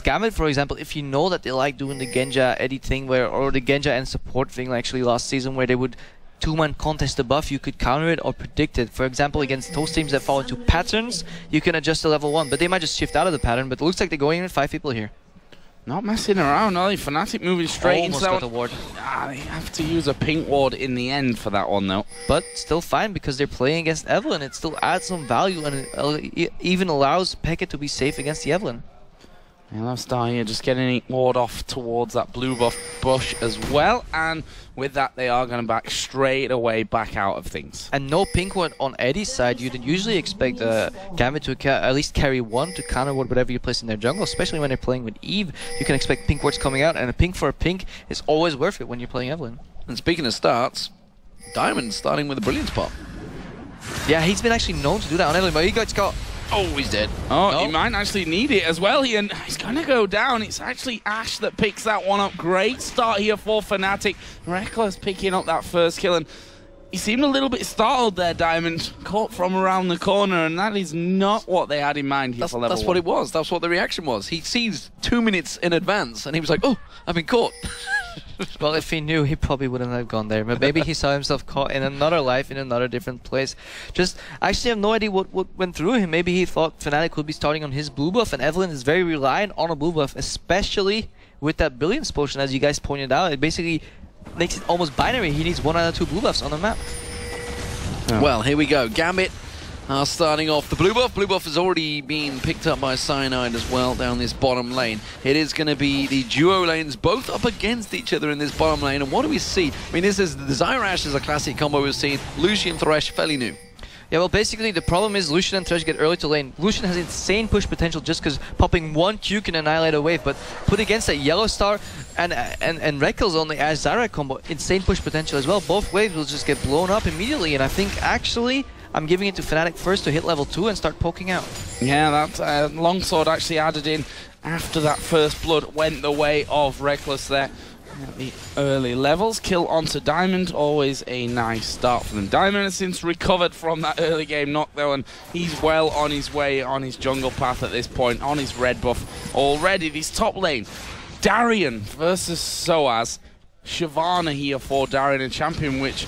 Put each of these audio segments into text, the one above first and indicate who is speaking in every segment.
Speaker 1: Gambit, for example, if you know that they like doing the Genja Eddie thing or the Genja and support thing actually last season where they would two-man contest the buff, you could counter it or predict it. For example, against those teams that fall into patterns, you can adjust to level 1, but they might just shift out of the pattern, but it looks like they're going in with 5 people here.
Speaker 2: Not messing around, are they? Fnatic moving straight into that
Speaker 1: ward.
Speaker 2: They have to use a pink ward in the end for that one, though.
Speaker 1: But still fine because they're playing against Evelynn. It still adds some value and it even allows Pekka to be safe against the Evelynn.
Speaker 2: Yellow Star here just getting a ward off towards that blue buff bush as well, and with that they are going to back straight away back out of things.
Speaker 1: And no pink ward on Eddie's side. You'd usually expect Gambit to at least carry one to counter ward whatever you place in their jungle, especially when they're playing with Eve. You can expect pink wards coming out, and a pink for a pink is always worth it when you're playing Evelynn.
Speaker 3: And speaking of starts, Diamond starting with a brilliant spot.
Speaker 1: Yeah, he's been actually known to do that on Evelynn, but he got...
Speaker 3: Oh, he's dead.
Speaker 2: Oh,
Speaker 1: no.
Speaker 2: He might actually need it as well. He's going to go down. It's actually Ash that picks that one up. Great start here for Fnatic. Reckless picking up that first kill, and he seemed a little bit startled there, Diamond. Caught from around the corner, and that is not what they had in mind here for level 1.
Speaker 3: That's what it was. That's what the reaction was. He sees 2 minutes in advance, and he was like, oh, I've been caught.
Speaker 1: Well, if he knew, he probably wouldn't have gone there. But maybe he saw himself caught in another life, in another different place. I actually have no idea what went through him. Maybe he thought Fnatic would be starting on his blue buff, and Evelynn is very reliant on a blue buff, especially with that Brilliance Potion, as you guys pointed out. It basically makes it almost binary. He needs 1 out of 2 blue buffs on the map.
Speaker 3: Oh. Well, here we go. Gambit starting off the blue buff. Blue buff has already been picked up by Cyanide as well down this bottom lane. It is going to be the duo lanes both up against each other in this bottom lane. And what do we see? I mean, this is the Zyrash is a classic combo we've seen. Lucian, Thresh, fairly new.
Speaker 1: Yeah, well, basically the problem is Lucian and Thresh get early to lane. Lucian has insane push potential just because popping 1 Q can annihilate a wave, but put against that Yellow Star and Rekkles on the Ash Zyra combo, insane push potential as well. Both waves will just get blown up immediately, and I think actually I'm giving it to Fnatic first to hit level 2 and start poking out.
Speaker 2: Yeah, that longsword actually added in after that first blood went the way of Reckless there. At the early levels, kill onto Diamond, always a nice start for them. Diamond has since recovered from that early game knock though, and he's well on his way on his jungle path at this point, on his red buff already. This top lane, Darian versus Soaz. Shyvana here for Darian, a champion which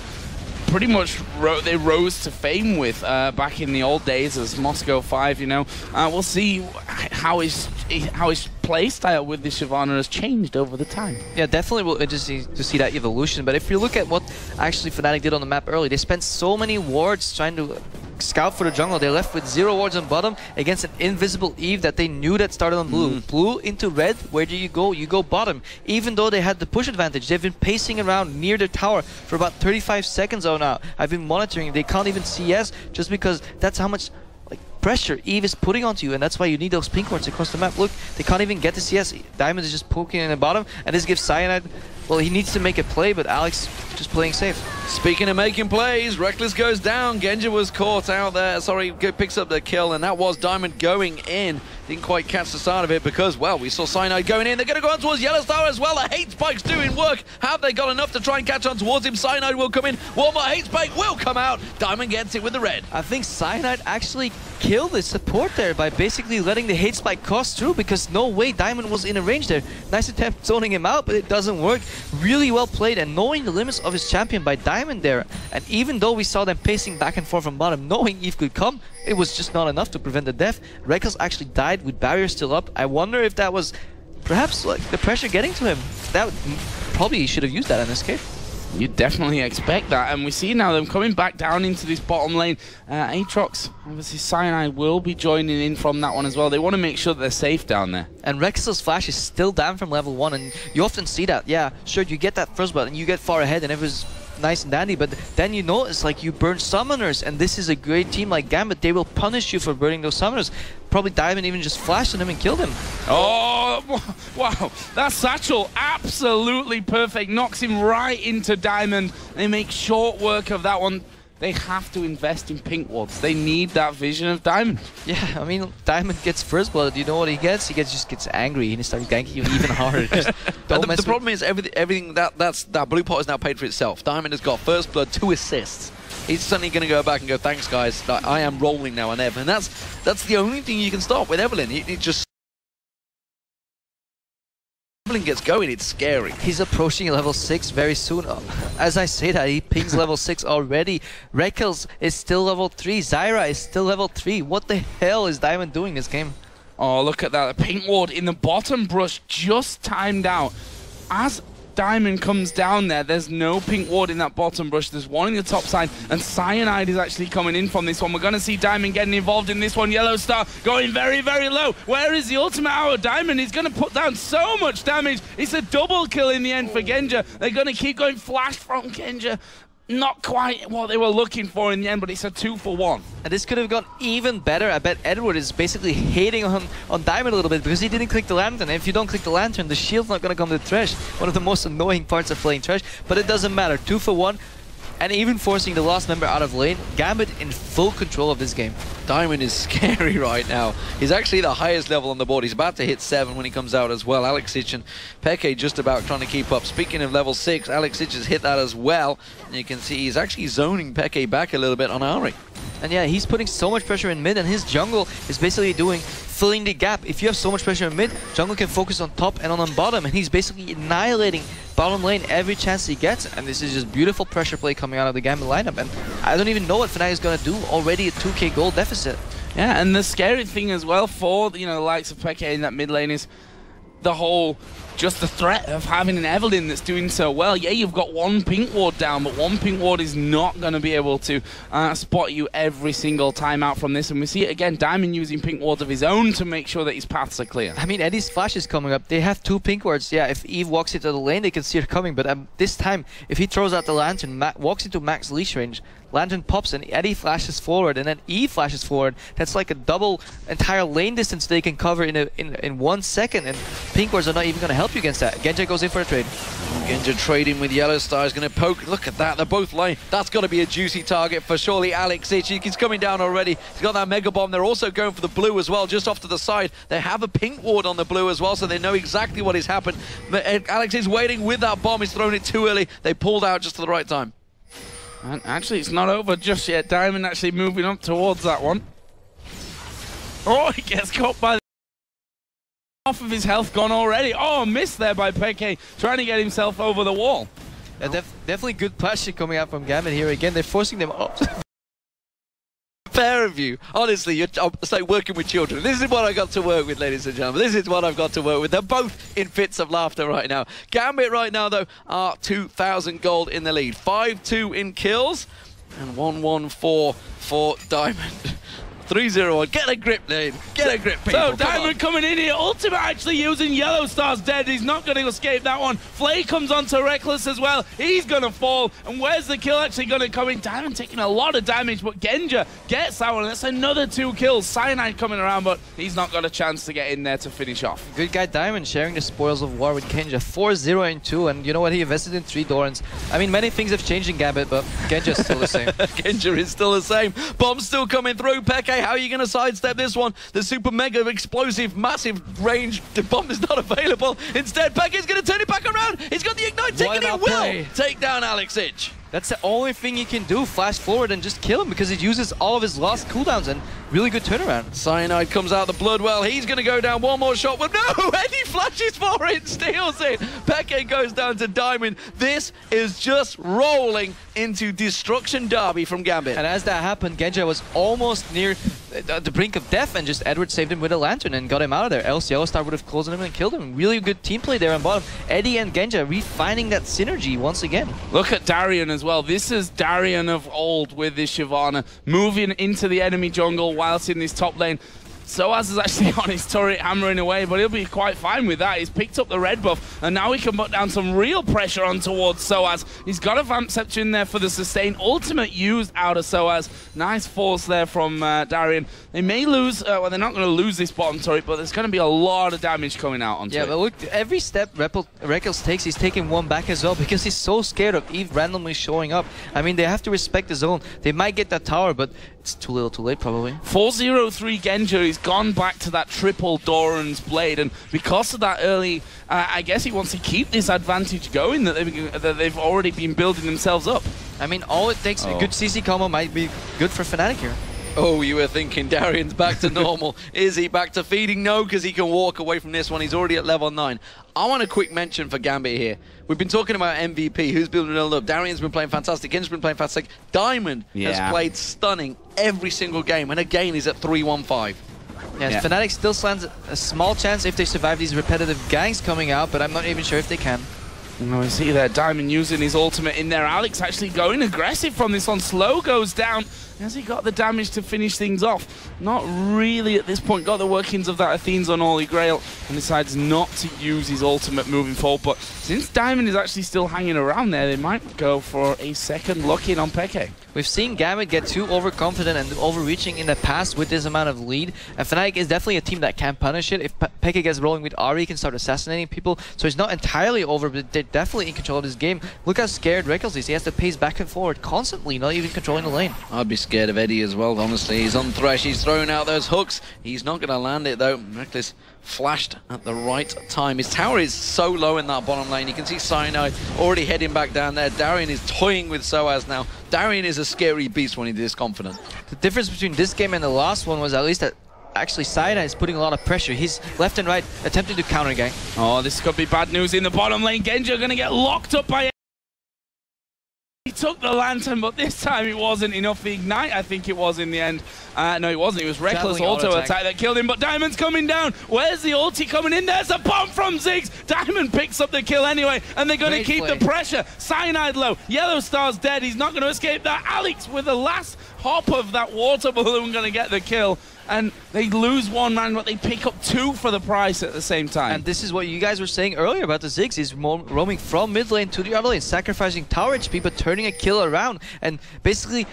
Speaker 2: pretty much they rose to fame with back in the old days as Moscow 5, you know. We'll see how his play style with the Shyvana has changed over the time.
Speaker 1: Yeah, definitely we'll just to see that evolution. But if you look at what actually Fnatic did on the map early, they spent so many wards trying to scout for the jungle. They left with 0 wards on bottom against an invisible Eve that they knew that started on blue. Blue into red, where do you go? You go bottom. Even though they had the push advantage, they've been pacing around near the tower for about 35 seconds now. I've been monitoring. They can't even CS just because that's how much pressure Eve is putting onto you, and that's why you need those pink wards across the map. Look, they can't even get the CS. Diamond is just poking in the bottom, and this gives Cyanide, well, he needs to make a play, but Alex just playing safe.
Speaker 3: Speaking of making plays, Reckless goes down. Genja was caught out there. Sorry, picks up the kill, and that was Diamond going in. Didn't quite catch the start of it because, well, we saw Cyanide going in. They're going to go on towards Yellow Star as well. The hate spike's doing work. Have they got enough to try and catch on towards him? Cyanide will come in. One more hate spike will come out. Diamond gets it with the red.
Speaker 1: I think Cyanide actually killed his support there by basically letting the hate spike cross through, because no way Diamond was in a range there. Nice attempt zoning him out, but it doesn't work. Really well played, and knowing the limits of his champion by Diamond there. And even though we saw them pacing back and forth from bottom, knowing Eve could come, it was just not enough to prevent the death. Rekkles actually died with barrier still up. I wonder if that was perhaps like the pressure getting to him. That probably he should have used that in this case.
Speaker 2: You definitely expect that, and we see now them coming back down into this bottom lane. Aatrox, obviously Cyanide will be joining in from that one as well. They want to make sure that they're safe down there.
Speaker 1: And Rex's flash is still down from level 1, and you often see that. Yeah, sure, you get that first blood and you get far ahead and it was nice and dandy, but then you notice like you burn summoners, and this is a great team like Gambit. They will punish you for burning those summoners. Probably Diamond even just flashed on him and killed him.
Speaker 2: Oh, wow. That satchel, absolutely perfect. Knocks him right into Diamond. They make short work of that one. they have to invest in pink wards. They need that vision of Diamond.
Speaker 1: Yeah, I mean, Diamond gets first blood. You know what he gets? He just gets angry and he starts ganking you even harder.
Speaker 3: The problem is everything that blue pot is now paid for itself. Diamond has got first blood, 2 assists. He's suddenly going to go back and go, thanks guys, I am rolling now on Ev. And that's the only thing you can stop with Evelyn. It just Evelyn gets going, it's scary.
Speaker 1: He's approaching level 6 very soon. As I say that, he pings level 6 already. Rekels is still level 3. Zyra is still level 3. What the hell is Diamond doing this game?
Speaker 2: Oh, look at that. The pink ward in the bottom brush just timed out. As Diamond comes down there, there's no pink ward in that bottom brush. There's one in the top side, and Cyanide is actually coming in from this one. We're going to see Diamond getting involved in this one. Yellow Star going very, very low. Where is the ultimate hour? Diamond is going to put down so much damage. It's a double kill in the end for Genja. They're going to keep going. Flash from Genja. Not quite what they were looking for in the end, but it's a 2-for-1.
Speaker 1: And this could have gone even better. I bet Edward is basically hating on Diamond a little bit because he didn't click the lantern. And if you don't click the lantern, the shield's not going to come to Thresh. One of the most annoying parts of playing Thresh. But it doesn't matter. 2-for-1. And even forcing the last member out of lane. Gambit in full control of this game.
Speaker 3: Diamond is scary right now. He's actually the highest level on the board. He's about to hit 7 when he comes out as well. Alexic and Peke just about trying to keep up. Speaking of level 6, Alexic has hit that as well. And you can see he's actually zoning Peke back a little bit on Ari.
Speaker 1: And yeah, he's putting so much pressure in mid, and his jungle is basically filling the gap. If you have so much pressure in mid, jungle can focus on top and on bottom, and he's basically annihilating bottom lane every chance he gets. And this is just beautiful pressure play coming out of the Gambit lineup. And I don't even know what Fnatic is going to do. Already a 2k gold deficit.
Speaker 2: Yeah, and the scary thing as well for the likes of Peke in that mid lane is the whole just the threat of having an Evelyn that's doing so well. Yeah, you've got one pink ward down, but one pink ward is not going to be able to spot you every single time out from this. And we see it again, Diamond using pink wards of his own to make sure that his paths are clear.
Speaker 1: I mean, Eddie's flash is coming up. They have 2 pink wards. Yeah, if Eve walks into the lane, they can see her coming. But this time, if he throws out the lantern, walks into max leash range, lantern pops and Eddie flashes forward and then Eve flashes forward. That's like a double entire lane distance they can cover in 1 second, and pink wards are not even going to help you against that. Genja goes in for a trade.
Speaker 3: Genja trading with Yellow Star is going to poke. Look at that, they're both lane. That's got to be a juicy target for surely Alexic. He's coming down already. He's got that Mega Bomb. They're also going for the blue as well, just off to the side. They have a pink ward on the blue as well, so they know exactly what has happened. Alex is waiting with that bomb. He's thrown it too early. They pulled out just at the right time.
Speaker 2: And actually, it's not over just yet. Diamond actually moving up towards that one. Oh, he gets caught by the half of his health gone already. Oh, missed there by Peke, trying to get himself over the wall.
Speaker 1: Yeah, definitely good pressure coming out from Gambit here again. They're forcing them up.
Speaker 3: Pair of you, honestly, it's like working with children. This is what I got to work with, ladies and gentlemen. This is what I've got to work with. They're both in fits of laughter right now. Gambit right now, though, are 2,000 gold in the lead. 5-2 in kills and 1-1-4 for Diamond. 3-0-1. Get a grip, Lane. Get a grip, people.
Speaker 2: So Diamond coming in here. Ultimate actually using Yellow Star's dead. He's not going to escape that one. Flay comes onto Reckless as well. He's going to fall. And where's the kill actually going to come in? Diamond taking a lot of damage, but Genja gets that one. That's another 2 kills. Cyanide coming around, but he's not got a chance to get in there to finish off.
Speaker 1: Good guy Diamond sharing the spoils of war with Genja. 4-0-2, and you know what? He invested in 3 Dorans. I mean, many things have changed in Gambit, but Genja's still the same.
Speaker 3: Genja is still the same. Bomb's still coming through. Peke, how are you going to sidestep this one? The super mega explosive massive range, the bomb is not available. Instead, Peke is going to turn it back around. He's got the ignite ticket. He will take down Alexic.
Speaker 1: That's the only thing you can do, flash forward and just kill him, because it uses all of his lost cooldowns and really good turnaround.
Speaker 3: Cyanide comes out the blood well. He's going to go down. One more shot. But no, Eddie flashes for it, steals it. Peke goes down to Diamond. This is just rolling into destruction derby from Gambit.
Speaker 1: And as that happened, Genja was almost near the brink of death, and just Edward saved him with a lantern and got him out of there. Else Yellow Star would have closed him and killed him. Really good team play there on bottom. Eddie and Genja refining that synergy once again.
Speaker 2: Look at Darian as well. This is Darian of old with this Shyvana, moving into the enemy jungle whilst in this top lane. Soaz is actually on his turret hammering away, but he'll be quite fine with that. He's picked up the red buff, and now he can put down some real pressure on towards Soaz. He's got a Vamp Scepter in there for the sustain. Ultimate used out of Soaz. Nice force there from Darian. They may lose, well, they're not going to lose this bottom turret, but there's going to be a lot of damage coming out onto it.
Speaker 1: Yeah, but look, every step Reckless takes, he's taking one back as well, because he's so scared of Eve randomly showing up. I mean, they have to respect the zone. They might get that tower, but it's too little too late, probably.
Speaker 2: 4-0-3 Genja, he's gone back to that triple Doran's Blade, and because of that early, I guess he wants to keep this advantage going that they've already been building themselves up.
Speaker 1: I mean, all it takes, a good CC combo might be good for Fnatic here.
Speaker 3: Oh, you were thinking Darian's back to normal. Is he back to feeding? No, because he can walk away from this one. He's already at level 9. I want a quick mention for Gambit here. We've been talking about MVP, who's building it up. Darian's been playing fantastic. Genja's been playing fantastic. Diamond has played stunning every single game, and again, he's at 3-1-5.
Speaker 1: Yeah, Fnatic still stands a small chance if they survive these repetitive ganks coming out, but I'm not even sure if they can.
Speaker 2: No, I see there, Diamond using his ultimate in there. Alex actually going aggressive from this one. Slow goes down. Has he got the damage to finish things off? Not really at this point. Got the workings of that Athene's on Holy Grail and decides not to use his ultimate moving forward. But since Diamond is actually still hanging around there, they might go for a second lock in on Peke.
Speaker 1: We've seen Gambit get too overconfident and overreaching in the past with this amount of lead. And Fnatic is definitely a team that can punish it. If Peke gets rolling with Ahri, he can start assassinating people. So he's not entirely over, but they're definitely in control of this game. Look how scared Reckless is. He has to pace back and forward constantly, not even controlling the lane.
Speaker 3: I'd be scared of Eddie as well, honestly. He's on Thresh, he's throwing out those hooks. He's not going to land it though. Reckless flashed at the right time. His tower is so low in that bottom lane. You can see Cyanide already heading back down there. Darian is toying with Soaz now. Darian is a scary beast when he's this confident.
Speaker 1: The difference between this game and the last one was at least that actually Cyanide is putting a lot of pressure. He's left and right attempting to counter gang.
Speaker 2: Oh, this could be bad news in the bottom lane. Genja going to get locked up by... He took the lantern, but this time it wasn't enough. The ignite, I think it was in the end. No, it wasn't. It was Reckless auto attack that killed him, but Diamond's coming down. Where's the ulti coming in? There's a bomb from Ziggs. Diamond picks up the kill anyway, and they're going to keep the pressure. Cyanide low. Yellow Star's dead. He's not going to escape that. Alex with the last hop of that water balloon going to get the kill. And they lose one man, but they pick up two for the price at the same time.
Speaker 1: And this is what you guys were saying earlier about the Ziggs. He's roaming from mid lane to the other lane, sacrificing tower HP, but turning a kill around. And basically,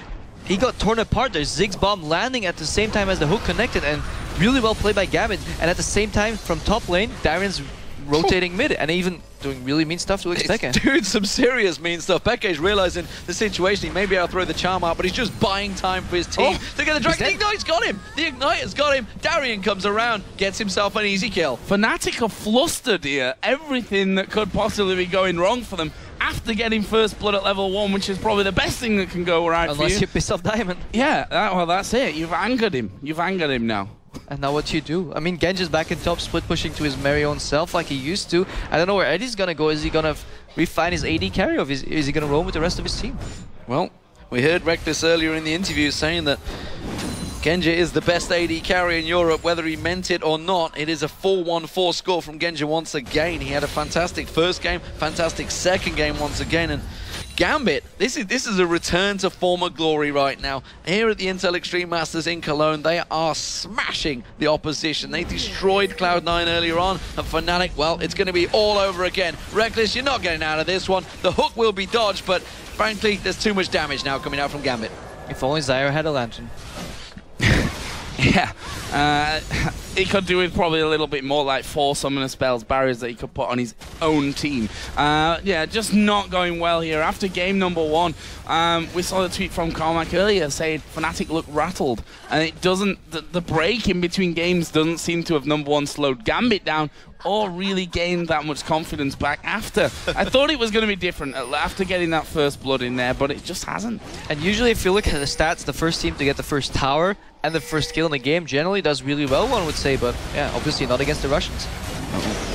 Speaker 1: he got torn apart. There's Ziggs bomb landing at the same time as the hook connected, and really well played by Gambit. And at the same time, from top lane, Darian's rotating mid, and even doing really mean stuff to Peke.
Speaker 3: Dude, some serious mean stuff. Peke's realizing the situation. He may be able to throw the charm out, but he's just buying time for his team. They're going to drag. The Ignite's got him. The Ignite has got him. Darian comes around, gets himself an easy kill.
Speaker 2: Fnatic are flustered here. Everything that could possibly be going wrong for them after getting first blood at level 1, which is probably the best thing that can go right for you.
Speaker 1: Unless you piss off Diamond.
Speaker 2: Yeah, well, that's it. You've angered him. You've angered him now.
Speaker 1: And now what do you do? I mean, Genja's back in top, split pushing to his merry own self like he used to. I don't know where Eddie's gonna go. Is he gonna refine his AD carry, or is he gonna roam with the rest of his team?
Speaker 3: Well, we heard Reckless earlier in the interview saying that Genja is the best AD carry in Europe, whether he meant it or not. It is a 4-1-4 score from Genja once again. He had a fantastic first game, fantastic second game once again, and Gambit, this is a return to former glory right now. Here at the Intel Extreme Masters in Cologne, they are smashing the opposition. They destroyed Cloud9 earlier on, and Fnatic, well, it's going to be all over again. Reckless, you're not getting out of this one. The hook will be dodged, but frankly, there's too much damage now coming out from Gambit.
Speaker 1: If only Zyra had a lantern.
Speaker 2: Yeah, he could do with probably a little bit more, like 4 summoner spells, barriers that he could put on his own team. Yeah, just not going well here. After game number 1, we saw the tweet from Carmack earlier saying Fnatic look rattled, and it doesn't, the break in between games doesn't seem to have, number 1, slowed Gambit down or really gained that much confidence back after. I thought it was going to be different after getting that first blood in there, but it just hasn't.
Speaker 1: And usually if you look at the stats, the first team to get the first tower and the first kill in the game generally does really well, one would say, but yeah, obviously not against the Russians.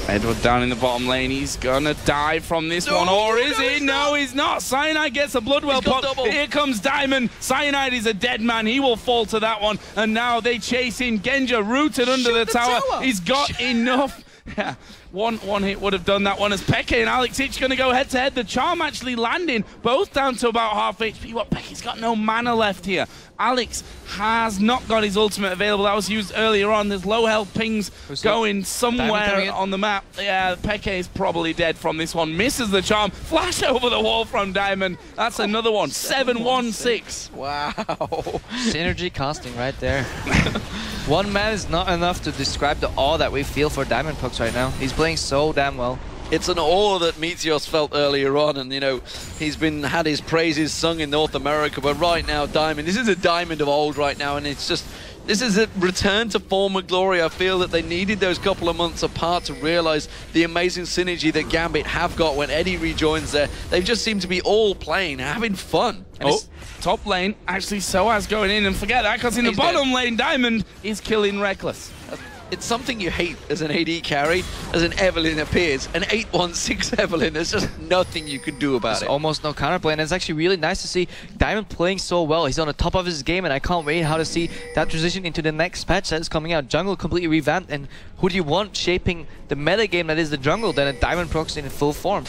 Speaker 2: Edward down in the bottom lane. He's gonna die from this one, or is he? No, he's not. Cyanide gets a Bloodwell pop. Here comes Diamond. Cyanide is a dead man. He will fall to that one. And now they chase in Genja, rooted under the tower. He's got enough. Yeah. One hit would have done that one as Peke and Alex Ich going to go head-to-head. The charm actually landing, both down to about half HP. But Peke's got no mana left here. Alex has not got his ultimate available. That was used earlier on. There's low health pings going somewhere on the map. Yeah, Peke is probably dead from this one. Misses the charm. Flash over the wall from Diamond. That's another one. 7-1-6.
Speaker 3: Wow.
Speaker 1: Synergy casting right there. One man is not enough to describe the awe that we feel for Diamond Pucks right now. He's playing so damn well.
Speaker 3: It's an awe that Meteos felt earlier on, and you know, he's had his praises sung in North America, but right now Diamond, this is a Diamond of old right now, and it's just, this is a return to former glory. I feel that they needed those couple of months apart to realize the amazing synergy that Gambit have got when Eddie rejoins there. They just seem to be all playing, having fun.
Speaker 2: And top lane, actually Soaz going in, and forget that, because in the bottom lane, Diamond is killing Reckless.
Speaker 3: It's something you hate as an AD carry, as an Evelyn appears. An 8-1-6 Evelyn, there's just nothing you can do about it.
Speaker 1: Almost no counterplay, and it's actually really nice to see Diamond playing so well. He's on the top of his game, and I can't wait how to see that transition into the next patch that is coming out. Jungle completely revamped, and who do you want shaping the meta game that is the jungle than a Diamond proxy in full form?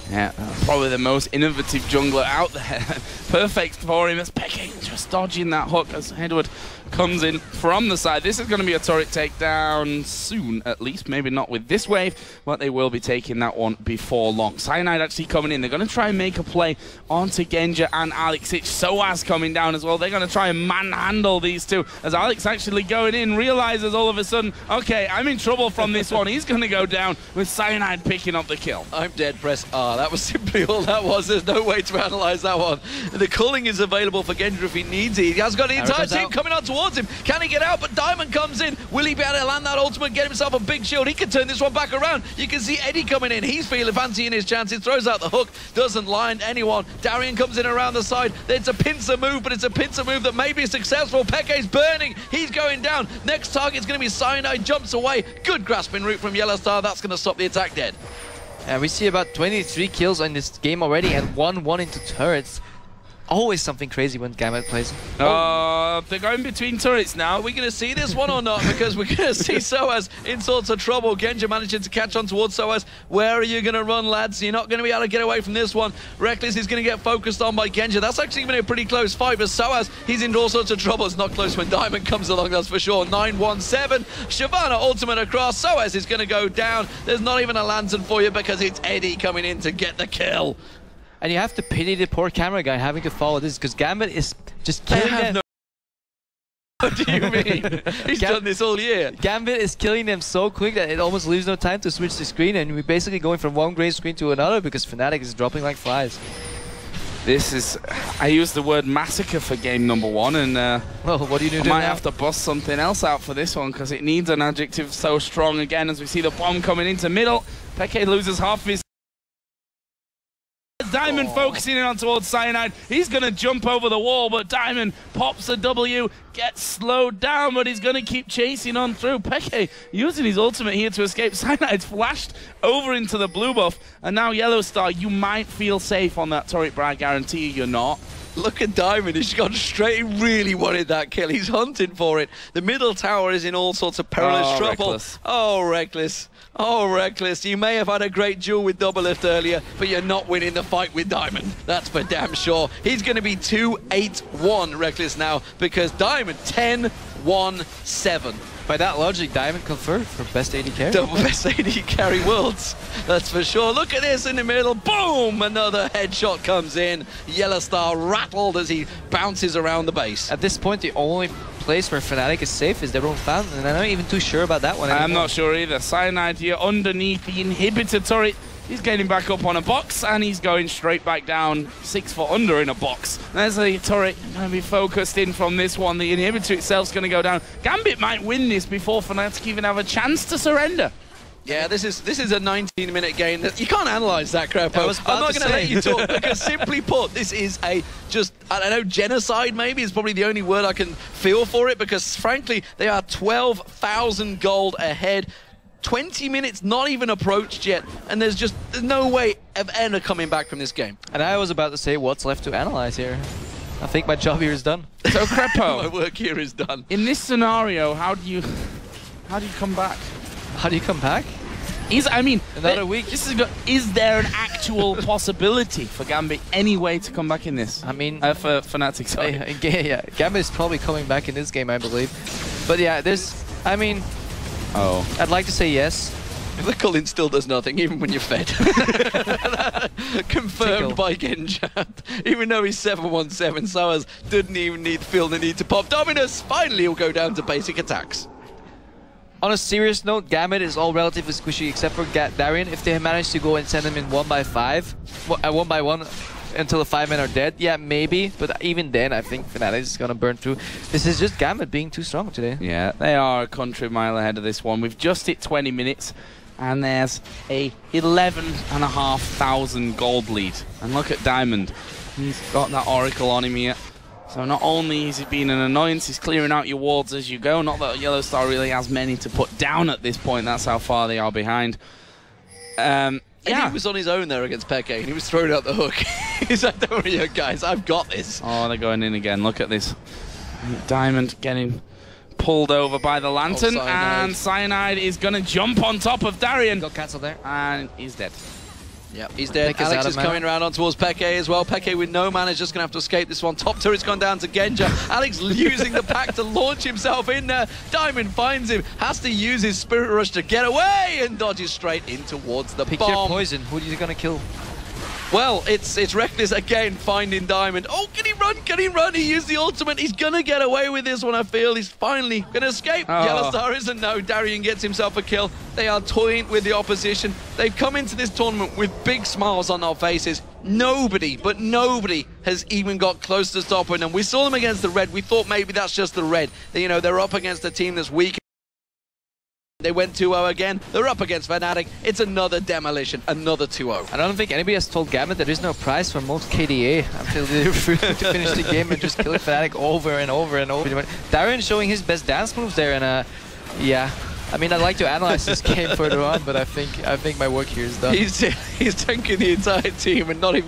Speaker 2: Yeah, probably the most innovative jungler out there. Perfect for him as Peke just dodging that hook as Edward comes in from the side. This is going to be a turret takedown soon, at least. Maybe not with this wave, but they will be taking that one before long. Cyanide actually coming in. They're going to try and make a play onto Genja and Alex Ich. Soaz coming down as well. They're going to try and manhandle these two as Alex actually going in, realizes all of a sudden, okay, I'm in trouble from this one. He's going to go down with Cyanide picking up the kill.
Speaker 3: I'm dead, press R. That was simply all that was. There's no way to analyze that one. The culling is available for Genja if he needs it. He has got the entire team coming on towards him. Can he get out? But Diamond comes in. Will he be able to land that ultimate, get himself a big shield? He can turn this one back around. You can see Eddie coming in. He's feeling fancy in his chances. Throws out the hook. Doesn't line anyone. Darian comes in around the side. It's a pincer move, but it's a pincer move that may be successful. Peke's burning. He's going down. Next target's going to be Cyanide. Jumps away. Good grasping route from Yellow Star. That's going to stop the attack dead.
Speaker 1: And we see about 23 kills in this game already and 1-1 into turrets. Always something crazy when Gambit plays.
Speaker 2: They're going between turrets now.
Speaker 3: Are we going to see this one or not? Because we're going to see Soaz in sorts of trouble. Genja managing to catch on towards Soaz. Where are you going to run, lads? You're not going to be able to get away from this one. Reckless is going to get focused on by Genja. That's actually been a pretty close fight, but Soaz, he's in all sorts of trouble. It's not close when Diamond comes along, that's for sure. 9-1-7. Shyvana ultimate across. Soaz is going to go down. There's not even a lantern for you because it's Eddie coming in to get the kill.
Speaker 1: And you have to pity the poor camera guy having to follow this because Gambit is just killing them.
Speaker 3: What do you mean? He's done this all year.
Speaker 1: Gambit is killing them so quick that it almost leaves no time to switch the screen, and we're basically going from one gray screen to another because Fnatic is dropping like flies.
Speaker 2: This is, I used the word massacre for game number one, and
Speaker 1: well, what do you do?
Speaker 2: I might have to bust something else out for this one because it needs an adjective so strong again as we see the bomb coming into middle. Peke loses half of his. Diamond focusing in on towards Cyanide. He's going to jump over the wall, but Diamond pops a W, gets slowed down, but he's going to keep chasing on through. Peke using his ultimate here to escape. Cyanide's flashed over into the blue buff, and now Yellow Star, you might feel safe on that turret, but I guarantee you're not.
Speaker 3: Look at Diamond, he's gone straight, he really wanted that kill, he's hunting for it. The middle tower is in all sorts of perilous trouble.
Speaker 2: Reckless.
Speaker 3: Oh, Reckless. Oh, Reckless. You may have had a great duel with Doublelift earlier, but you're not winning the fight with Diamond. That's for damn sure. He's going to be 2-8-1, Reckless now, because Diamond 10-1-7.
Speaker 1: By that logic, Diamond confirmed for best AD carry.
Speaker 3: The best AD carry worlds, that's for sure. Look at this in the middle. Boom! Another headshot comes in. Yellow Star rattled as he bounces around the base.
Speaker 1: At this point, the only place where Fnatic is safe is their own fountain, and I'm not even too sure about that one anymore.
Speaker 2: I'm not sure either. Cyanide here underneath the inhibitor turret. He's getting back up on a box, and he's going straight back down 6 foot under in a box. There's a turret going to be focused in from this one. The inhibitor itself's going to go down. Gambit might win this before Fnatic even have a chance to surrender.
Speaker 3: Yeah, this is a 19-minute game. You can't analyze that, Crepo. I'm not going to let you talk because, simply put, this is a just, I don't know, genocide maybe is probably the only word I can feel for it because, frankly, they are 12,000 gold ahead. 20 minutes not even approached yet, and there's no way of ever coming back from this game.
Speaker 1: And I was about to say, what's left to analyze here? I think my job here is done.
Speaker 2: So, Crepo,
Speaker 3: my work here is done.
Speaker 2: In this scenario, how do you come back?
Speaker 1: How do you come back?
Speaker 2: I mean,
Speaker 1: another week.
Speaker 2: Is there an actual possibility for Gambit anyway to come back in this?
Speaker 1: I mean,
Speaker 2: for Fnatic, sorry.
Speaker 1: Yeah, Gambit is probably coming back in this game, I believe. But yeah, I mean, I'd like to say yes.
Speaker 3: The culling still does nothing, even when you're fed. Confirmed by Genjat. Even though he's 717, Sowers didn't even feel the need to pop. Dominus finally will go down to basic attacks.
Speaker 1: On a serious note, Gambit is all relatively squishy except for Darien. If they manage to go and send him in 1 by 5, 1 by 1 until the 5 men are dead, yeah, maybe. But even then, I think Fnatic is going to burn through. This is just Gambit being too strong today.
Speaker 2: Yeah, they are a country mile ahead of this one. We've just hit 20 minutes. And there's a 11,500 gold lead. And look at Diamond. He's got that Oracle on him here. So not only is he being an annoyance, he's clearing out your wards as you go. Not that Yellow Star really has many to put down at this point. That's how far they are behind.
Speaker 3: Yeah. He was on his own there against Peke, and he was throwing out the hook. He's like, don't worry, guys, I've got this.
Speaker 2: Oh, they're going in again. Look at this. Diamond getting pulled over by the Lantern, and Cyanide is going to jump on top of Darien.
Speaker 1: Got cancelled there.
Speaker 2: And he's dead.
Speaker 3: Yep, he's dead. Alex is coming around on towards Peke as well. Peke with no mana is just going to have to escape this one. Top turret's gone down to Genja. Alex using the pack to launch himself in there. Diamond finds him, has to use his Spirit Rush to get away and dodges straight in towards the
Speaker 1: Pick
Speaker 3: bomb.
Speaker 1: your poison. Who are you going to kill?
Speaker 3: Well, it's Reckless again finding Diamond. Oh, can he run? Can he run? He used the ultimate. He's going to get away with this one, I feel. He's finally going to escape. Yellow Star isn't. No, Darien gets himself a kill. They are toying with the opposition. They've come into this tournament with big smiles on their faces. Nobody, but nobody has even got close to stopping them. We saw them against the Red. We thought maybe that's just the Red. You know, they're up against a team that's weak. They went 2-0 again. They're up against Fnatic. It's another demolition, another 2-0.
Speaker 1: I don't think anybody has told Gambit there is no prize for most KDA until they refuse to finish the game and just kill Fnatic over and over and over. Darien showing his best dance moves there, and yeah. I mean, I'd like to analyze this game further on, but I think my work here is done.
Speaker 3: He's tanking the entire team and not even.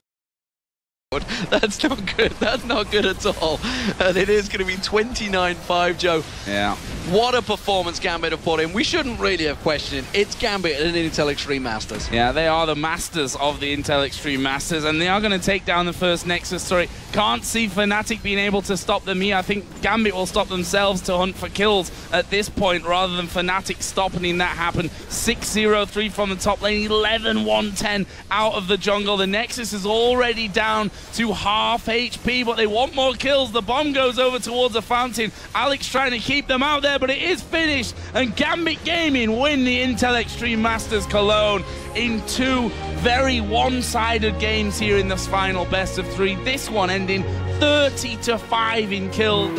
Speaker 3: That's not good. That's not good at all. And it is going to be 29-5, Joe.
Speaker 2: Yeah.
Speaker 3: What a performance Gambit have put in. We shouldn't really have questioned it. It's Gambit and Intel Extreme Masters.
Speaker 2: Yeah, they are the masters of the Intel Extreme Masters, and they are going to take down the first Nexus. Sorry, can't see Fnatic being able to stop them here. I think Gambit will stop themselves to hunt for kills at this point, rather than Fnatic stopping that happen. 6-0-3 from the top lane, 11-1-10 out of the jungle. The Nexus is already down to half HP, but they want more kills. The bomb goes over towards the fountain. Alex trying to keep them out there, but it is finished, and Gambit Gaming win the Intel Extreme Masters Cologne in 2 very one-sided games here in this final best of 3. This one ending 30-5 in kills.